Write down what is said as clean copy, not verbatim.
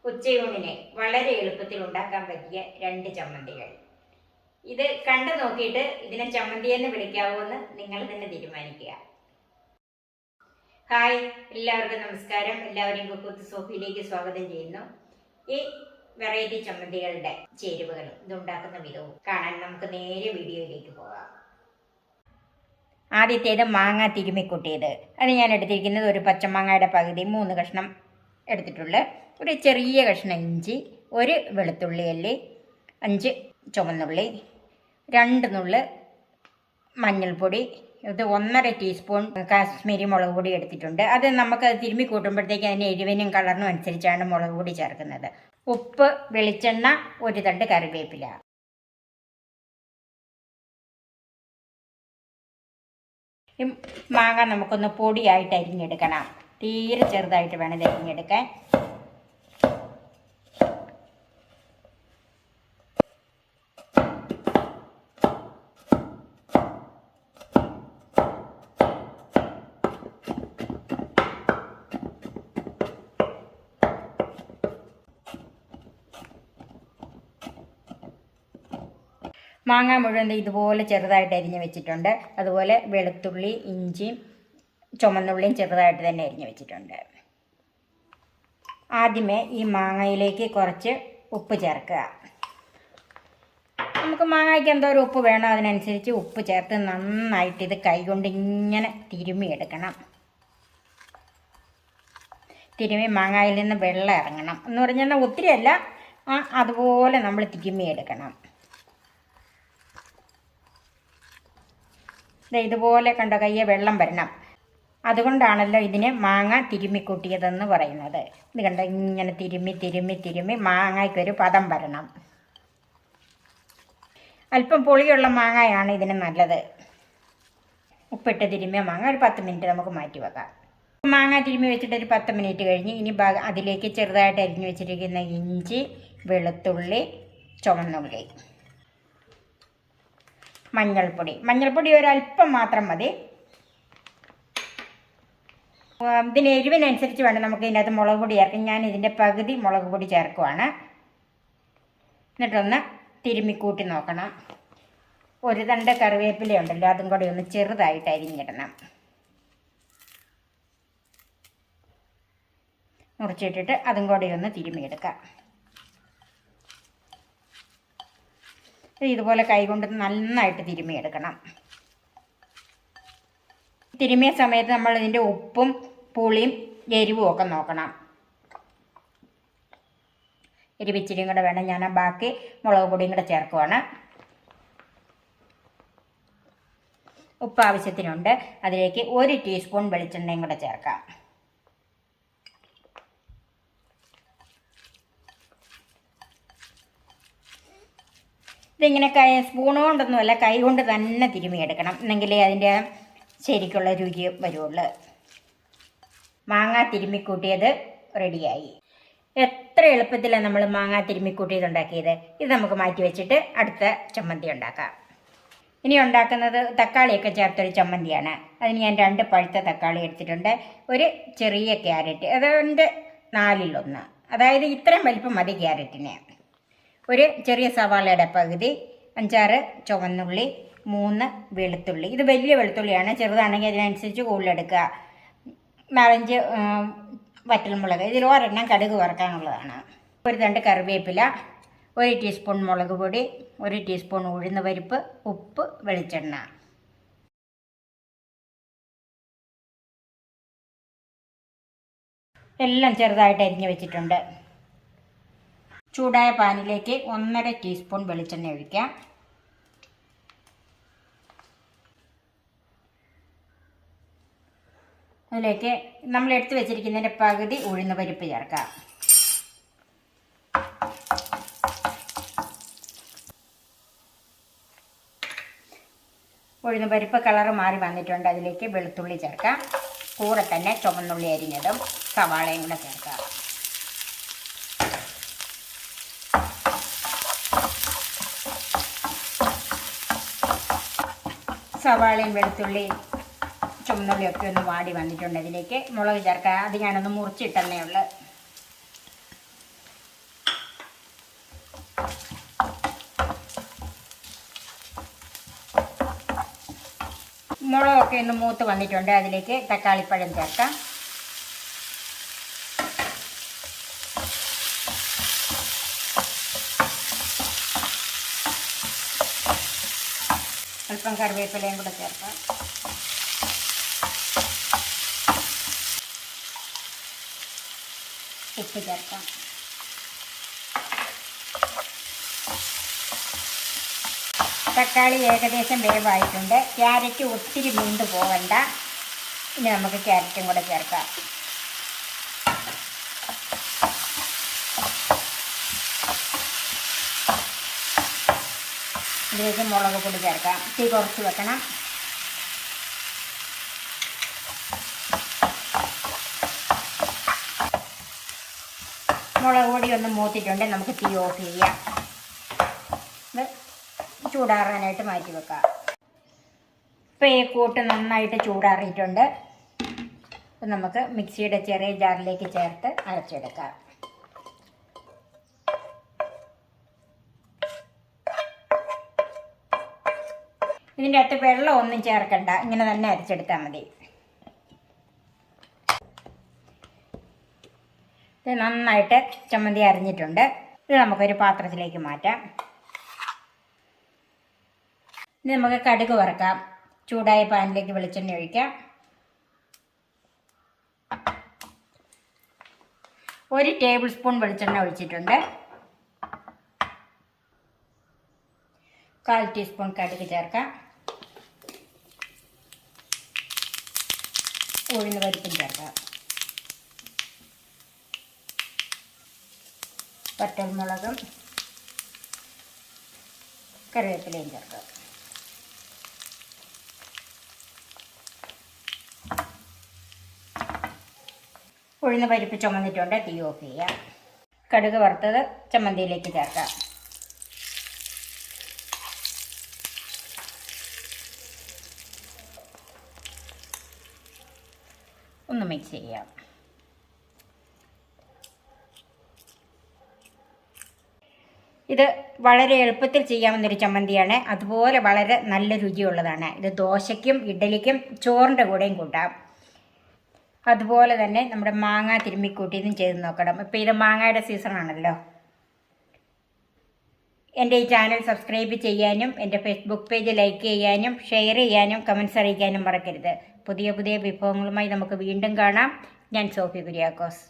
ഉച്ചയൂണിന് വളരെ എളുപ്പത്തിൽ ഉണ്ടാക്കാൻ പറ്റിയ 2 ചമ്മന്തികൾ. ഇത് കണ്ടു നോക്കിയിട്ട് ഇതിനെ ചമ്മന്തി എന്ന് വിളിക്കാവോ എന്ന് നിങ്ങൾ തന്നെ തീരുമാനിക്കുക. ഹായ്, എല്ലാവർക്കും നമസ്കാരം. എല്ലാവരെയും കുക്ക് സോഫിയിലേക്ക് സ്വാഗതം ചെയ്യുന്നു. ഈ വെറൈറ്റി ചമ്മന്തികളുടെ ചേരുവകളും ഇതുണ്ടാക്കുന്ന വിധവും കാണാൻ നമുക്ക് നേരെ വീഡിയോയിലേക്ക് പോകാം. ആദ്യത്തേത് മാങ്ങ തിരുമ്മിക്കൂട്ടിയത്. അത് ഞാൻ എടുത്തിരിക്കുന്നത് ഒരു പച്ചമാങ്ങയുടെ പകുതി 3 കഷ്ണം എടുത്തിട്ടുള്ള ഒരു ചെറിയ കഷ്ണം ഇഞ്ചി, ഒരു വെളുത്തുള്ളി അല്ലി, 5 ചുവന്നുള്ളി, 2 നുള്ള് മഞ്ഞൾപ്പൊടി, ഇത് 1.5 ടീസ്പൂൺ കാശ്മീരി മുളക് പൊടി എടുത്തിട്ടുണ്ട്. അത് നമുക്ക് തിരുമ്മി കൂട്ടുമ്പോഴത്തേക്ക് അതിന് എരിവിനും കളറിനും അനുസരിച്ചാണ് മുളക് പൊടി ചേർക്കുന്നത്. ഉപ്പ്, വെളിച്ചെണ്ണ, 1 തണ്ട് കറിവേപ്പില. ഈ മാങ്ങ നമുക്കൊന്ന് പൊടിയായിട്ട് അരിഞ്ഞെടുക്കണം. തീരെ ചെറുതായിട്ട് വേണം ഇത് അരിഞ്ഞെടുക്കാൻ. മാങ്ങ മുഴുവൻ ഇതുപോലെ ചെറുതായിട്ട് അരിഞ്ഞ് വെച്ചിട്ടുണ്ട്. അതുപോലെ വെളുത്തുള്ളി, ഇഞ്ചിയും ചുമന്നുള്ളിയും ചെറുതായിട്ട് തന്നെ അരിഞ്ഞ് വെച്ചിട്ടുണ്ട്. ആദ്യമേ ഈ മാങ്ങയിലേക്ക് കുറച്ച് ഉപ്പ് ചേർക്കുക. നമുക്ക് മാങ്ങയ്ക്ക് എന്തോരം ഉപ്പ് വേണോ അതിനനുസരിച്ച് ഉപ്പ് ചേർത്ത് നന്നായിട്ട് ഇത് കൈകൊണ്ട് ഇങ്ങനെ തിരുമ്മിയെടുക്കണം. തിരുമ്മി മാങ്ങയിൽ നിന്ന് വെള്ളം ഇറങ്ങണം എന്ന് പറഞ്ഞാൽ ഒത്തിരിയല്ല, അതുപോലെ നമ്മൾ തിരുമ്മിയെടുക്കണം. ഇതുപോലെ കണ്ടോ, കയ്യെ വെള്ളം വരണം. അതുകൊണ്ടാണല്ലോ ഇതിന് മാങ്ങ തിരുമ്മിക്കൂട്ടിയതെന്ന് പറയുന്നത്. ഇത് കണ്ടോ, ഇങ്ങനെ തിരുമ്മി തിരുമ്മി തിരുമ്മി മാങ്ങയ്ക്കൊരു പദം വരണം. അല്പം പുളിയുള്ള മാങ്ങയാണ് ഇതിന് നല്ലത്. ഉപ്പിട്ട് തിരുമ്മിയ മാങ്ങ ഒരു 10 മിനിറ്റ് നമുക്ക് മാറ്റി വെക്കാം. മാങ്ങ തിരുമ്മി വെച്ചിട്ട് ഒരു 10 മിനിറ്റ് കഴിഞ്ഞ് ഇനി അതിലേക്ക് ചെറുതായിട്ട് അരിഞ്ഞു വെച്ചിരിക്കുന്ന ഇഞ്ചി, വെളുത്തുള്ളി, ചുവന്നുള്ളി, മഞ്ഞൾപ്പൊടി ഒരല്പം മാത്രം മതി. ഇതിന് എരിവിനനുസരിച്ച് വേണം നമുക്ക് ഇതിനകത്ത് മുളക് പൊടി ചേർക്കാം. ഞാൻ ഇതിൻ്റെ പകുതി മുളക് പൊടി ചേർക്കുവാണ്. എന്നിട്ടൊന്ന് തിരുമ്മിക്കൂട്ടി നോക്കണം. 1 തണ്ട് കറിവേപ്പില ഉണ്ടല്ലോ, അതും കൂടി ഒന്ന് ചെറുതായിട്ട് അരിഞ്ഞിടണം. മുറിച്ചിട്ടിട്ട് അതും കൂടി ഒന്ന് തിരുമ്മിയെടുക്കാം. ഇതുപോലെ കൈകൊണ്ട് നന്നായിട്ട് തിരുമ്മിയെടുക്കണം. തിരുമ്മിയ സമയത്ത് നമ്മൾ ഇതിൻ്റെ ഉപ്പും പുളിയും എരിവും ഒക്കെ നോക്കണം. എരിവിച്ചിരിയും കൂടെ വേണം. ഞാൻ ബാക്കി മുളക് പൊടിയും കൂടെ ചേർക്കുവാണ്. ഉപ്പ് ആവശ്യത്തിനുണ്ട്. അതിലേക്ക് 1 ടീസ്പൂൺ വെളിച്ചെണ്ണയും കൂടെ ചേർക്കാം. ഇതിങ്ങനെ സ്പൂൺ കൊണ്ടൊന്നുമല്ല, കൈ കൊണ്ട് തന്നെ തിരുമ്മിയെടുക്കണം. എന്നെങ്കിലേ അതിൻ്റെ ശരിക്കുള്ള രുചി വരുള്ളൂ. മാങ്ങ തിരുമ്മിക്കൂട്ടിയത് റെഡിയായി. എത്ര എളുപ്പത്തിലാണ് നമ്മൾ മാങ്ങ തിരുമ്മിക്കൂട്ടിയത് ഉണ്ടാക്കിയത്. ഇത് നമുക്ക് മാറ്റി വെച്ചിട്ട് അടുത്ത ചമ്മന്തി ഉണ്ടാക്കാം. ഇനി ഉണ്ടാക്കുന്നത് തക്കാളിയൊക്കെ ചേർത്തൊരു ചമ്മന്തിയാണ്. അതിന് ഞാൻ 2 പഴുത്ത തക്കാളി എടുത്തിട്ടുണ്ട്. ഒരു ചെറിയ ക്യാരറ്റ്, അതിൻ്റെ 4-1, അതായത് ഇത്രയും വലിപ്പം മതി ക്യാരറ്റിന്. ഒരു ചെറിയ സവാളയുടെ പകുതി, 5-6 ചുവന്നുള്ളി, 3 വെളുത്തുള്ളി. ഇത് വലിയ വെളുത്തുള്ളിയാണ്, ചെറുതാണെങ്കിൽ അതിനനുസരിച്ച് കൂടുതലെടുക്കുക. 4-5 വറ്റൽമുളക്, ഇതിൽ 1 കടുക് വറുക്കാനുള്ളതാണ്. 1 തണ്ട് കറിവേപ്പില, 1 ടീസ്പൂൺ മുളക് പൊടി, 1 ടീസ്പൂൺ ഉഴുന്ന് പരിപ്പ്, ഉപ്പ്, വെളിച്ചെണ്ണ. എല്ലാം ചെറുതായിട്ട് അരിഞ്ഞ് വെച്ചിട്ടുണ്ട്. ചൂടായ പാനിലേക്ക് 1.5 ടീസ്പൂൺ വെളിച്ചെണ്ണ ഒഴിക്കാം. അതിലേക്ക് നമ്മൾ എടുത്തു വെച്ചിരിക്കുന്നതിൻ്റെ പകുതി ഉഴുന്ന് പരിപ്പ് ചേർക്കാം. ഉഴുന്ന് പരിപ്പ് കളറ് മാറി വന്നിട്ടുണ്ട്. അതിലേക്ക് വെളുത്തുള്ളി ചേർക്കാം. കൂടെ തന്നെ ചുവന്നുള്ളി അരിഞ്ഞതും സവാളയും കൂടെ ചേർക്കാം. സവാളയും വെളുത്തുള്ളിയും ചുവന്നുള്ളിയൊക്കെ ഒന്ന് വാടി വന്നിട്ടുണ്ട്. അതിലേക്ക് മുളക് ചേർക്കാം. അത് ഞാനൊന്ന് മുറിച്ചിട്ടെന്നേ ഉള്ളൂ. മുളകൊക്കെ ഒന്ന് മൂത്ത് വന്നിട്ടുണ്ട്. അതിലേക്ക് തക്കാളിപ്പഴം ചേർക്കാം. അല്പം കറിവേപ്പിലയും കൂടെ ചേർക്കാം. ഉപ്പ് ചേർക്കാം. തക്കാളി ഏകദേശം വേവായിട്ടുണ്ട്. ക്യാരറ്റ് ഒത്തിരി വെന്ത് പോകണ്ട. ഇനി നമുക്ക് ക്യാരറ്റും കൂടെ ചേർക്കാം. ഇതിലേക്ക് മുളക് പൊടി ചേർക്കാം. തീ കുറച്ച് വെക്കണം. മുളക് പൊടി ഒന്ന് മൂത്തിട്ടുണ്ട്. നമുക്ക് തീ ഓഫ് ചെയ്യാം. ഇത് ചൂടാറാനായിട്ട് മാറ്റി വെക്കാം. ഇപ്പോൾ ഈ കൂട്ട് നന്നായിട്ട് ചൂടാറിയിട്ടുണ്ട്. അപ്പം നമുക്ക് മിക്സിയുടെ ചെറിയ ജാറിലേക്ക് ചേർത്ത് അരച്ചെടുക്കാം. ഇതിൻ്റെ അകത്ത് വെള്ളം ഒന്നും ചേർക്കണ്ട, ഇങ്ങനെ തന്നെ അരച്ചെടുത്താൽ മതി. ഇത് നന്നായിട്ട് ചമ്മന്തി അരിഞ്ഞിട്ടുണ്ട്. ഇത് നമുക്കൊരു പാത്രത്തിലേക്ക് മാറ്റാം. ഇനി നമുക്ക് കടുക് വറുക്കാം. ചൂടായ പാനിലേക്ക് വെളിച്ചെണ്ണ ഒഴിക്കാം. 1 ടേബിൾ സ്പൂൺ വെളിച്ചെണ്ണ ഒഴിച്ചിട്ടുണ്ട്. 1/4 ടീസ്പൂൺ കടുക് ചേർക്കാം. ഉഴുന്ന് പരിപ്പും ചേർക്കാം. വറ്റൽമുളകും കറിവേപ്പിലയും ചേർക്കാം. ഉഴുന്ന് പരിപ്പ് ചുമന്നിട്ടുണ്ട്. തീ ഓഫ് ചെയ്യാം. കടുക് വറുത്തത് ചമ്മന്തിയിലേക്ക് ചേർക്കാം. ഒന്ന് മിക്സ് ചെയ്യാം. ഇത് വളരെ എളുപ്പത്തിൽ ചെയ്യാവുന്നൊരു ചമ്മന്തിയാണ്. അതുപോലെ വളരെ നല്ല രുചിയുള്ളതാണ്. ഇത് ദോശയ്ക്കും ഇഡ്ഡലിക്കും ചോറിൻ്റെ കൂടെയും കൂട്ടാം. അതുപോലെ തന്നെ നമ്മുടെ മാങ്ങ തിരുമ്മിക്കൂട്ടിയതും ചെയ്ത് നോക്കണം. ഇപ്പോൾ ഇത് മാങ്ങയുടെ സീസണാണല്ലോ. എൻ്റെ ഈ ചാനൽ സബ്സ്ക്രൈബ് ചെയ്യാനും എൻ്റെ ഫേസ്ബുക്ക് പേജ് ലൈക്ക് ചെയ്യാനും ഷെയർ ചെയ്യാനും കമൻറ്റ്സ് അറിയിക്കാനും മറക്കരുത്. പുതിയ പുതിയ വിഭവങ്ങളുമായി നമുക്ക് വീണ്ടും കാണാം. ഞാൻ സോഫി കുര്യാക്കോസ്.